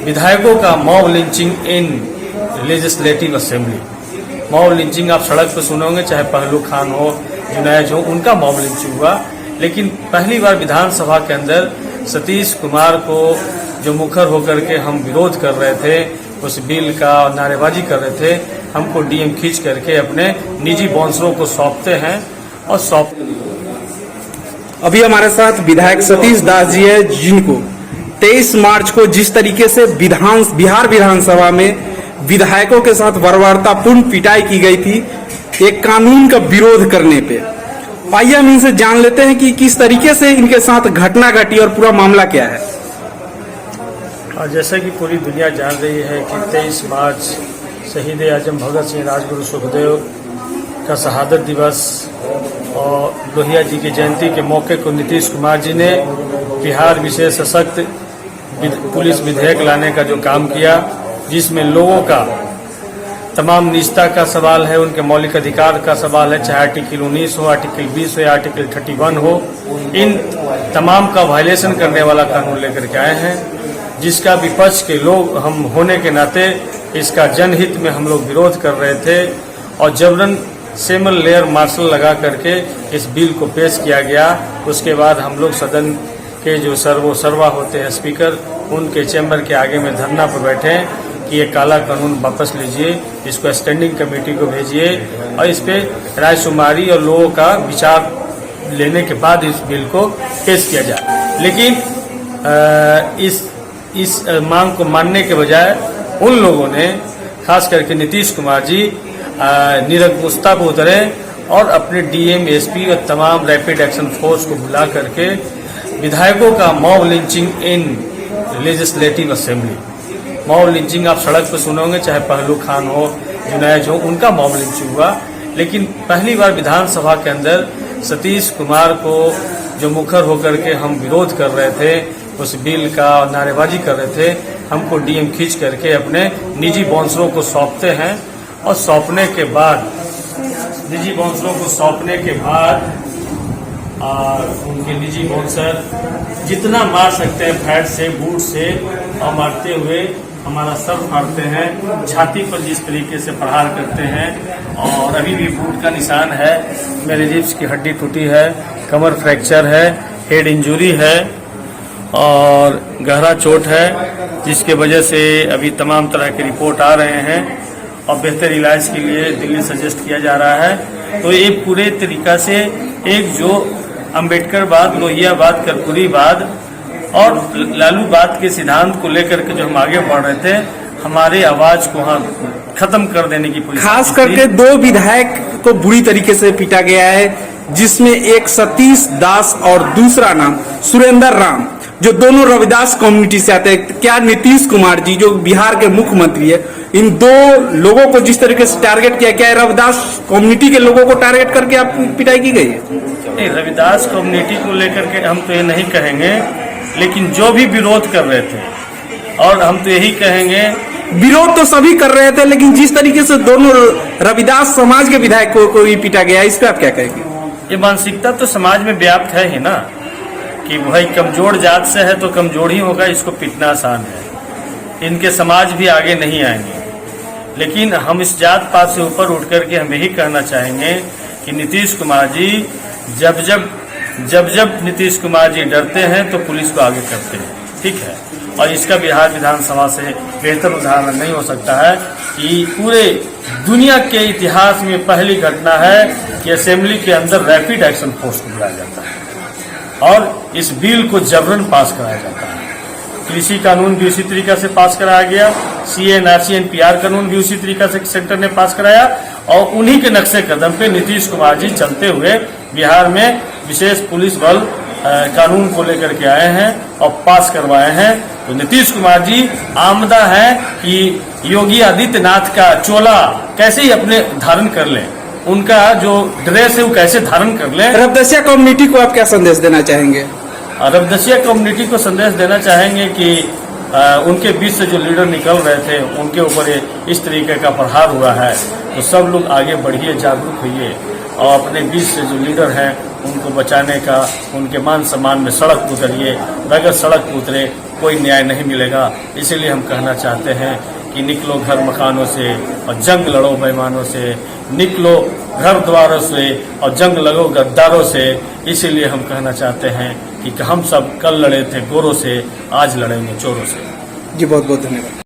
विधायकों का mob lynching in legislative assembly. Mob lynching आप सड़क पर सुनोगे, चाहे पहलू खान हो, जुनैज हो, उनका मॉब लिंचिंग हुआ। लेकिन पहली बार विधानसभा के अंदर सतीश कुमार को जो मुखर होकर के हम विरोध कर रहे थे, उस बिल का नारेबाजी कर रहे थे, हमको डीएम खींच करके अपने निजी बाउंसरों को सौंपते हैं और अभी हमारे साथ विधायक सतीश दास जी है, जिनको 23 मार्च को जिस तरीके से बिहार विधानसभा में विधायकों के साथ बर्बरतापूर्ण पिटाई की गई थी एक कानून का विरोध करने पे। आइए हम इनसे जान लेते हैं कि किस तरीके से इनके साथ घटना घटी और पूरा मामला क्या है। जैसा कि पूरी दुनिया जान रही है कि 23 मार्च शहीद आजम भगत सिंह राजगुरु सुखदेव का शहादत दिवस और लोहिया जी की जयंती के मौके को नीतीश कुमार जी ने बिहार विशेष सशक्त पुलिस विधेयक लाने का जो काम किया, जिसमें लोगों का तमाम निजता का सवाल है, उनके मौलिक अधिकार का सवाल है, चाहे आर्टिकल 19 हो, आर्टिकल 20 हो या आर्टिकल 31 हो, इन तमाम का वायलेशन करने वाला कानून लेकर के आए हैं, जिसका विपक्ष के लोग हम होने के नाते इसका जनहित में हम लोग विरोध कर रहे थे और जबरन सेमल लेयर मार्शल लगा करके इस बिल को पेश किया गया। उसके बाद हम लोग सदन के जो सर्वा होते हैं स्पीकर, उनके चैम्बर के आगे में धरना पर बैठे कि ये काला कानून वापस लीजिए, इसको स्टैंडिंग कमेटी को भेजिए और इस पे रायशुमारी और लोगों का विचार लेने के बाद इस बिल को पेश किया जाए। लेकिन इस मांग को मानने के बजाय उन लोगों ने, खास करके नीतीश कुमार जी, निरंकुशता पर उतरे और अपने डीएम, एसपी और तमाम रैपिड एक्शन फोर्स को बुला करके विधायकों का mob lynching in legislative assembly. Mob lynching आप सड़क पर सुनोगे, चाहे पहलू खान हो, जुनैज हो, उनका मॉब लिंचिंग हुआ। लेकिन पहली बार विधानसभा के अंदर सतीश कुमार को जो मुखर होकर के हम विरोध कर रहे थे, उस बिल का नारेबाजी कर रहे थे, हमको डीएम खींच करके अपने निजी बाउंसरों को सौंपते हैं और सौंपने के बाद निजी बाउंसरों को सौंपने के बाद उनके निजी बाउंसर जितना मार सकते हैं फैट से, बूट से, और मारते हुए हमारा सर फाड़ते हैं, छाती पर जिस तरीके से प्रहार करते हैं और अभी भी बूट का निशान है, मेरे रिब्स की हड्डी टूटी है, कमर फ्रैक्चर है, हेड इंजरी है और गहरा चोट है, जिसके वजह से अभी तमाम तरह के रिपोर्ट आ रहे हैं और बेहतर इलाज के लिए दिल्ली सजेस्ट किया जा रहा है। तो ये पूरे तरीका से एक जो अम्बेडकरवाद, लोहियावाद, कर्पूरीवाद और लालूवाद के सिद्धांत को लेकर के जो हम आगे बढ़ रहे थे, हमारे आवाज को खत्म कर देने की पूरी, खास करके 2 विधायक को बुरी तरीके से पीटा गया है, जिसमें एक सतीश दास और दूसरा नाम सुरेंद्र राम, जो दोनों रविदास कम्युनिटी से आते हैं। क्या नीतीश कुमार जी जो बिहार के मुख्यमंत्री है, इन 2 लोगों को जिस तरीके से टारगेट किया, क्या रविदास कम्युनिटी के लोगों को टारगेट करके आप पिटाई की गई है? नहीं, रविदास कम्युनिटी को लेकर के हम तो ये नहीं कहेंगे, लेकिन जो भी विरोध कर रहे थे, और हम तो यही कहेंगे, विरोध तो सभी कर रहे थे, लेकिन जिस तरीके से दोनों रविदास समाज के विधायकों को भी पीटा गया, इस पर आप क्या कहेंगे? ये मानसिकता तो समाज में व्याप्त है ही ना, कि भाई कमजोर जात से है तो कमजोर ही होगा, इसको पीटना आसान है, इनके समाज भी आगे नहीं आएंगे। लेकिन हम इस जात पात से ऊपर उठ करके हम यही कहना चाहेंगे कि नीतीश कुमार जी जब नीतीश कुमार जी डरते हैं तो पुलिस को आगे करते हैं, ठीक है। और इसका बिहार विधानसभा से बेहतर उदाहरण नहीं हो सकता है कि पूरे दुनिया के इतिहास में पहली घटना है कि असेंबली के अंदर रैपिड एक्शन फोर्स को बुलाया जाता है और इस बिल को जबरन पास कराया जाता है। कृषि कानून भी उसी तरीका से पास कराया गया, CA/NRC NPR कानून भी उसी तरीका से सेंटर ने पास कराया और उन्हीं के नक्शे कदम पे नीतीश कुमार जी चलते हुए बिहार में विशेष पुलिस बल कानून को लेकर के आए हैं और पास करवाए हैं। तो नीतीश कुमार जी आमदा है कि योगी आदित्यनाथ का चोला कैसे ही अपने धारण कर लें, उनका जो ड्रेस है वो कैसे धारण कर लें। रविदासिया कम्युनिटी को आप क्या संदेश देना चाहेंगे? रविदासिया कम्युनिटी को संदेश देना चाहेंगे कि उनके बीच से जो लीडर निकल रहे थे उनके ऊपर इस तरीके का प्रहार हुआ है, तो सब लोग आगे बढ़िए, जागरूक होइए और अपने बीच से जो लीडर हैं उनको बचाने का, उनके मान सम्मान में सड़क पर उतरिए। अगर सड़क पर उतरे कोई न्याय नहीं मिलेगा। इसीलिए हम कहना चाहते हैं कि निकलो घर मकानों से और जंग लड़ो बेईमानों से, निकलो घर द्वारों से और जंग लगो गद्दारों से। इसीलिए हम कहना चाहते हैं कि हम सब कल लड़े थे गोरों से, आज लड़ेंगे चोरों से। जी बहुत बहुत धन्यवाद।